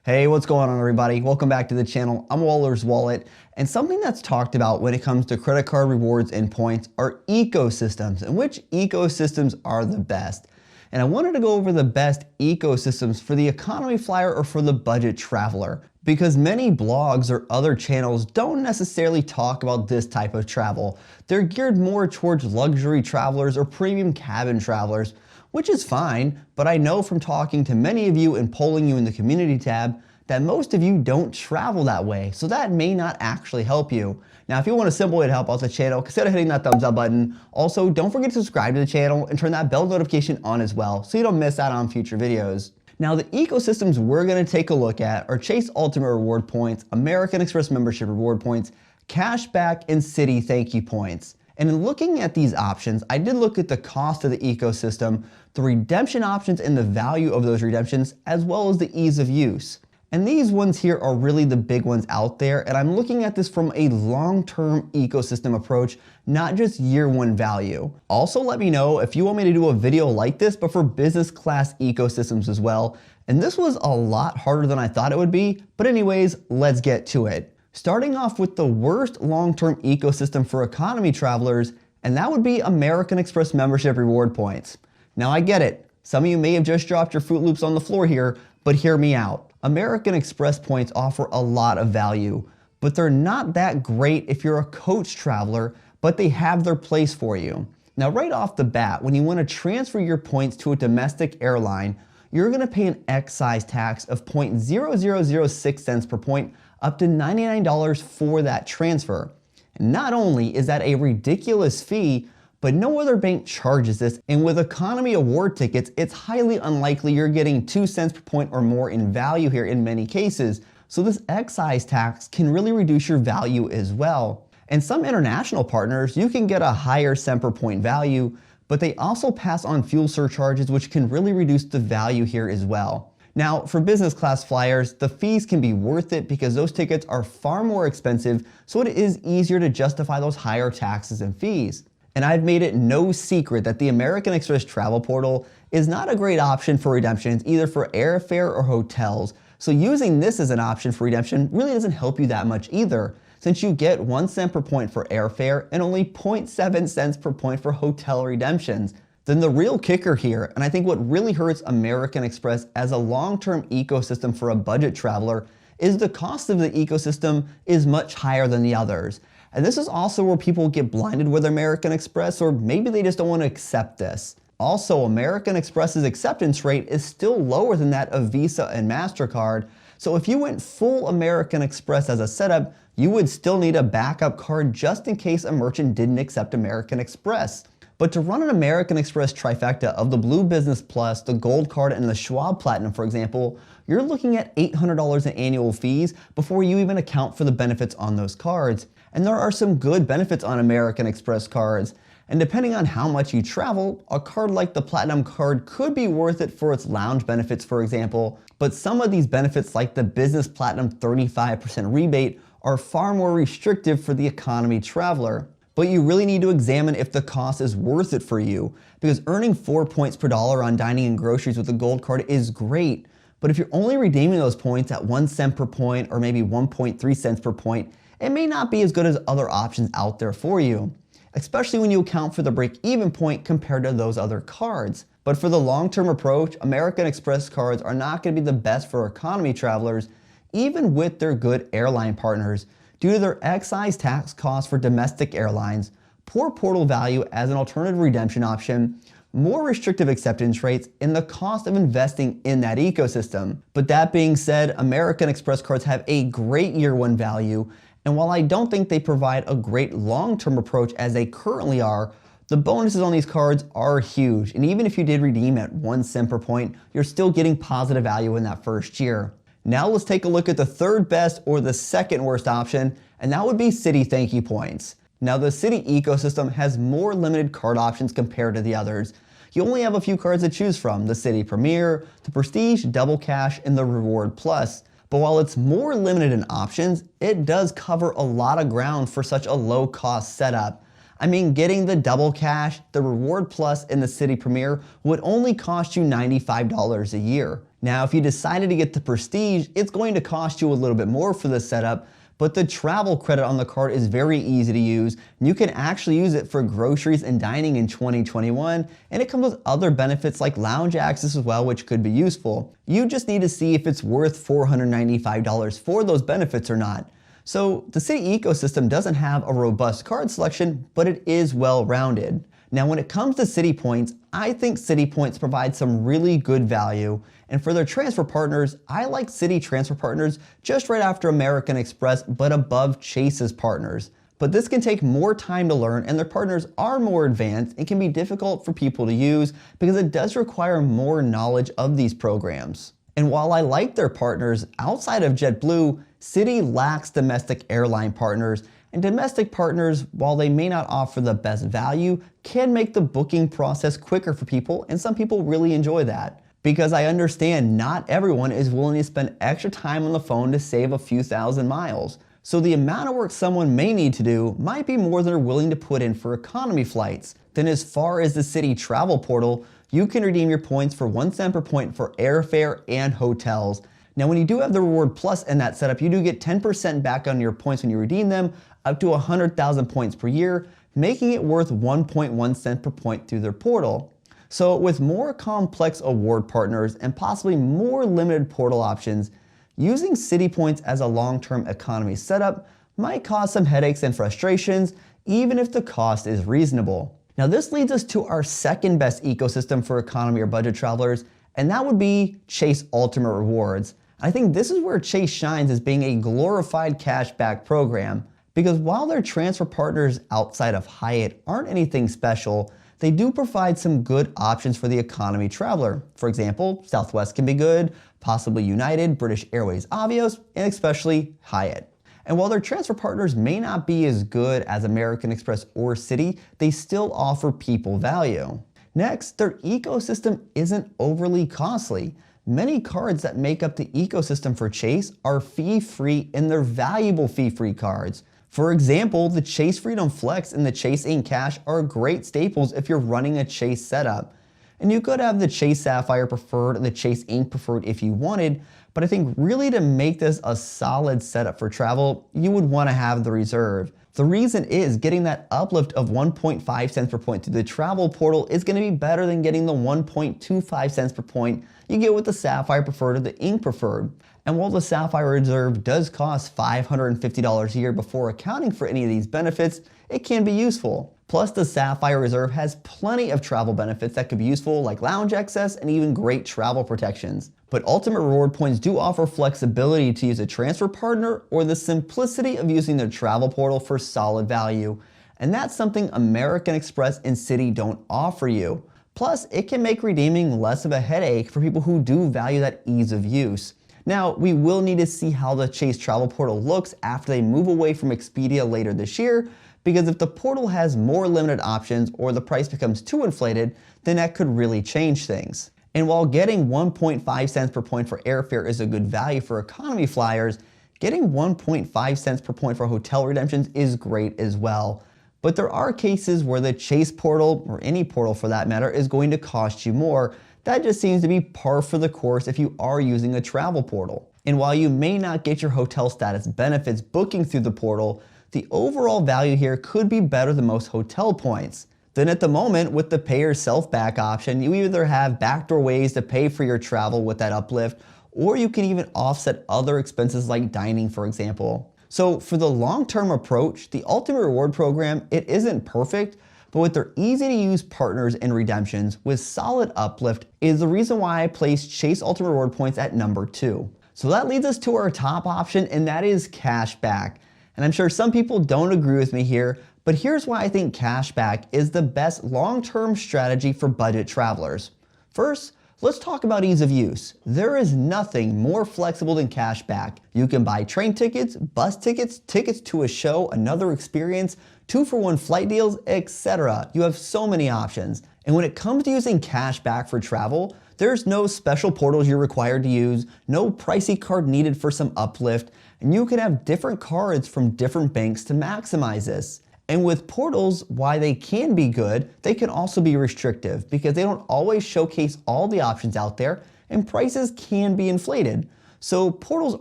Hey, what's going on everybody? Welcome back to the channel. I'm Waller's Wallet, and something that's talked about when it comes to credit card rewards and points are ecosystems, and which ecosystems are the best. And I wanted to go over the best ecosystems for the economy flyer or for the budget traveler, because many blogs or other channels don't necessarily talk about this type of travel. They're geared more towards luxury travelers or premium cabin travelers, which is fine, but I know from talking to many of you and polling you in the community tab that most of you don't travel that way, so that may not actually help you. Now, if you want a simple way to help out the channel, consider hitting that thumbs up button. Also, don't forget to subscribe to the channel and turn that bell notification on as well, so you don't miss out on future videos. Now, the ecosystems we're gonna take a look at are Chase Ultimate Reward Points, American Express Membership Reward Points, Cashback, and Citi Thank You Points. And in looking at these options, I did look at the cost of the ecosystem, the redemption options and the value of those redemptions, as well as the ease of use. And these ones here are really the big ones out there, and I'm looking at this from a long-term ecosystem approach, not just year one value. Also, let me know if you want me to do a video like this, but for business class ecosystems as well. And this was a lot harder than I thought it would be, but anyways, let's get to it. Starting off with the worst long-term ecosystem for economy travelers, and that would be American Express Membership Reward Points. Now I get it, some of you may have just dropped your Fruit Loops on the floor here, but hear me out. American Express points offer a lot of value, but they're not that great if you're a coach traveler, but they have their place for you. Now right off the bat, when you want to transfer your points to a domestic airline, you're going to pay an excise tax of 0.0006 cents per point, up to $99 for that transfer. And not only is that a ridiculous fee, but no other bank charges this, and with economy award tickets, it's highly unlikely you're getting 2 cents per point or more in value here in many cases. So this excise tax can really reduce your value as well. And some international partners, you can get a higher cent per point value, but they also pass on fuel surcharges, which can really reduce the value here as well. Now, for business class flyers, the fees can be worth it because those tickets are far more expensive, so it is easier to justify those higher taxes and fees. And I've made it no secret that the American Express travel portal is not a great option for redemptions, either for airfare or hotels. So using this as an option for redemption really doesn't help you that much either, since you get 1 cent per point for airfare and only 0.7 cents per point for hotel redemptions. Then the real kicker here, and I think what really hurts American Express as a long-term ecosystem for a budget traveler, is the cost of the ecosystem is much higher than the others. And this is also where people get blinded with American Express, or maybe they just don't want to accept this. Also, American Express's acceptance rate is still lower than that of Visa and MasterCard. So if you went full American Express as a setup, you would still need a backup card just in case a merchant didn't accept American Express. But to run an American Express trifecta of the Blue Business Plus, the Gold Card, and the Schwab Platinum, for example, you're looking at $800 in annual fees before you even account for the benefits on those cards. And there are some good benefits on American Express cards. And depending on how much you travel, a card like the Platinum card could be worth it for its lounge benefits, for example. But some of these benefits, like the Business Platinum 35% rebate, are far more restrictive for the economy traveler. But you really need to examine if the cost is worth it for you, because earning 4 points per dollar on dining and groceries with the Gold Card is great. But if you're only redeeming those points at 1 cent per point or maybe 1.3 cents per point, it may not be as good as other options out there for you, especially when you account for the break-even point compared to those other cards. But for the long-term approach, American Express cards are not going to be the best for economy travelers, even with their good airline partners, due to their excise tax costs for domestic airlines, poor portal value as an alternative redemption option, more restrictive acceptance rates, and the cost of investing in that ecosystem. But that being said, American Express cards have a great year one value, and while I don't think they provide a great long-term approach as they currently are, the bonuses on these cards are huge, and even if you did redeem at 1 cent per point, you're still getting positive value in that first year. Now let's take a look at the third best or the second worst option, and that would be Citi Thank You Points. Now the Citi ecosystem has more limited card options compared to the others. You only have a few cards to choose from: the Citi Premier, the Prestige, Double Cash, and the Reward Plus. But while it's more limited in options, it does cover a lot of ground for such a low cost setup. I mean, getting the double cash, the Reward Plus, and the Citi Premier would only cost you $95 a year. Now, if you decided to get the Prestige, it's going to cost you a little bit more for the setup, but the travel credit on the card is very easy to use, and you can actually use it for groceries and dining in 2021, and it comes with other benefits like lounge access as well, which could be useful. You just need to see if it's worth $495 for those benefits or not. So the Citi ecosystem doesn't have a robust card selection, but it is well-rounded. Now when it comes to Citi Points, I think Citi Points provide some really good value, and for their transfer partners, I like Citi transfer partners just right after American Express but above Chase's partners. But this can take more time to learn, and their partners are more advanced and can be difficult for people to use because it does require more knowledge of these programs. And while I like their partners, outside of JetBlue, Citi lacks domestic airline partners, and domestic partners, while they may not offer the best value, can make the booking process quicker for people, and some people really enjoy that. Because I understand not everyone is willing to spend extra time on the phone to save a few thousand miles. So the amount of work someone may need to do might be more than they're willing to put in for economy flights. Then as far as the Citi travel portal, you can redeem your points for 1 cent per point for airfare and hotels. Now when you do have the Reward Plus in that setup, you do get 10% back on your points when you redeem them, up to 100,000 points per year, making it worth 1.1 cent per point through their portal. So with more complex award partners and possibly more limited portal options, using Citi Points as a long-term economy setup might cause some headaches and frustrations, even if the cost is reasonable. Now this leads us to our second best ecosystem for economy or budget travelers, and that would be Chase Ultimate Rewards. I think this is where Chase shines as being a glorified cashback program, because while their transfer partners outside of Hyatt aren't anything special, they do provide some good options for the economy traveler. For example, Southwest can be good, possibly United, British Airways, Avios, and especially Hyatt. And while their transfer partners may not be as good as American Express or Citi, they still offer people value. Next, their ecosystem isn't overly costly. Many cards that make up the ecosystem for Chase are fee-free, and they're valuable fee-free cards. For example, the Chase Freedom Flex and the Chase Ink Cash are great staples if you're running a Chase setup. And you could have the Chase Sapphire Preferred and the Chase Ink Preferred if you wanted, but I think really to make this a solid setup for travel, you would want to have the Reserve. The reason is getting that uplift of 1.5 cents per point through the travel portal is going to be better than getting the 1.25 cents per point you get with the Sapphire Preferred or the Ink Preferred. And while the Sapphire Reserve does cost $550 a year before accounting for any of these benefits, it can be useful. Plus, the Sapphire Reserve has plenty of travel benefits that could be useful, like lounge access and even great travel protections. But Ultimate Reward Points do offer flexibility to use a transfer partner or the simplicity of using their travel portal for solid value. And that's something American Express and Citi don't offer you. Plus, it can make redeeming less of a headache for people who do value that ease of use. Now, we will need to see how the Chase travel portal looks after they move away from Expedia later this year, because if the portal has more limited options or the price becomes too inflated, then that could really change things. And while getting 1.5 cents per point for airfare is a good value for economy flyers, getting 1.5 cents per point for hotel redemptions is great as well. But there are cases where the Chase portal, or any portal for that matter, is going to cost you more. That just seems to be par for the course if you are using a travel portal. And while you may not get your hotel status benefits booking through the portal, the overall value here could be better than most hotel points. Then at the moment, with the pay yourself back option, you either have backdoor ways to pay for your travel with that uplift, or you can even offset other expenses like dining, for example. So for the long-term approach, the Ultimate Reward Program, it isn't perfect, but with their easy-to-use partners and redemptions with solid uplift is the reason why I placed Chase Ultimate Reward Points at number 2. So that leads us to our top option, and that is cashback. And I'm sure some people don't agree with me here, but here's why I think cashback is the best long-term strategy for budget travelers. First, let's talk about ease of use. There is nothing more flexible than cashback. You can buy train tickets, bus tickets, tickets to a show, another experience, 2-for-1 flight deals, etc. You have so many options. And when it comes to using cashback for travel, there's no special portals you're required to use, no pricey card needed for some uplift, and you can have different cards from different banks to maximize this. And with portals, why they can be good, they can also be restrictive because they don't always showcase all the options out there and prices can be inflated. So portals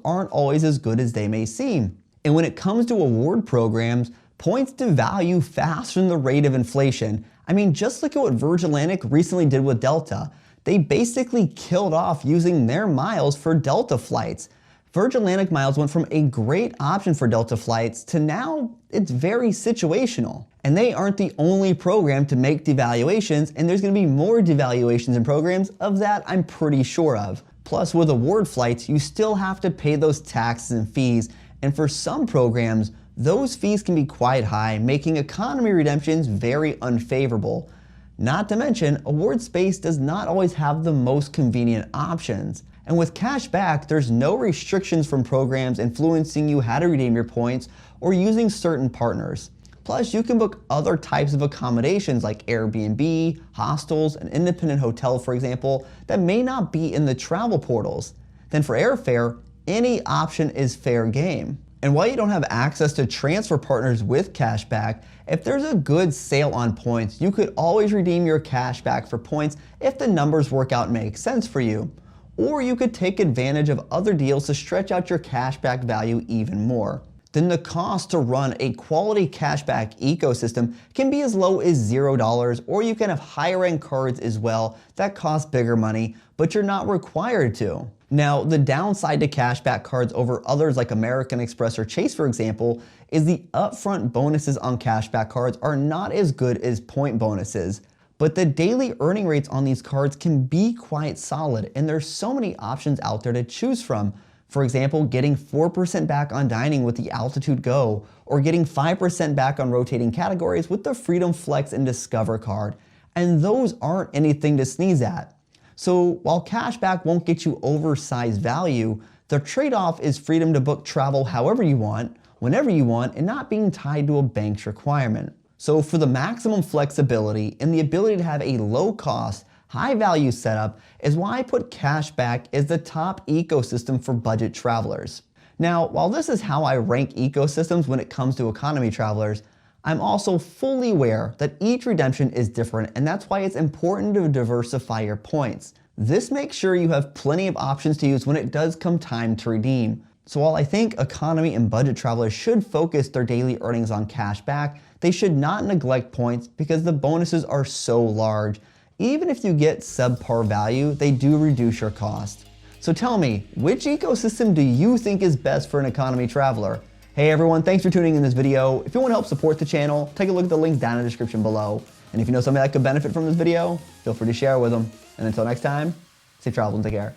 aren't always as good as they may seem. And when it comes to award programs, points devalue faster than the rate of inflation. I mean, just look at what Virgin Atlantic recently did with Delta. They basically killed off using their miles for Delta flights. Virgin Atlantic miles went from a great option for Delta flights to now it's very situational. And they aren't the only program to make devaluations, and there's going to be more devaluations in programs of that I'm pretty sure of. Plus, with award flights, you still have to pay those taxes and fees, and for some programs, those fees can be quite high, making economy redemptions very unfavorable. Not to mention, award space does not always have the most convenient options. And with cash back, there's no restrictions from programs influencing you how to redeem your points or using certain partners. Plus, you can book other types of accommodations like Airbnb, hostels, an independent hotel, for example, that may not be in the travel portals. Then for airfare, any option is fair game. And while you don't have access to transfer partners with cashback, if there's a good sale on points, you could always redeem your cashback for points if the numbers work out and make sense for you. Or you could take advantage of other deals to stretch out your cashback value even more. Then the cost to run a quality cashback ecosystem can be as low as $0, or you can have higher end cards as well that cost bigger money, but you're not required to. Now, the downside to cashback cards over others like American Express or Chase, for example, is the upfront bonuses on cashback cards are not as good as point bonuses. But the daily earning rates on these cards can be quite solid, and there's so many options out there to choose from. For example, getting 4% back on dining with the Altitude Go, or getting 5% back on rotating categories with the Freedom Flex and Discover card. And those aren't anything to sneeze at. So while cashback won't get you oversized value, the trade-off is freedom to book travel however you want, whenever you want, and not being tied to a bank's requirement. So for the maximum flexibility and the ability to have a low cost, high value setup is why I put cashback as the top ecosystem for budget travelers. Now, while this is how I rank ecosystems when it comes to economy travelers, I'm also fully aware that each redemption is different, and that's why it's important to diversify your points. This makes sure you have plenty of options to use when it does come time to redeem. So while I think economy and budget travelers should focus their daily earnings on cash back, they should not neglect points because the bonuses are so large. Even if you get subpar value, they do reduce your cost. So tell me, which ecosystem do you think is best for an economy traveler? Hey everyone, thanks for tuning in this video. If you want to help support the channel, take a look at the links down in the description below. And if you know somebody that could benefit from this video, feel free to share it with them. And until next time, safe travel and take care.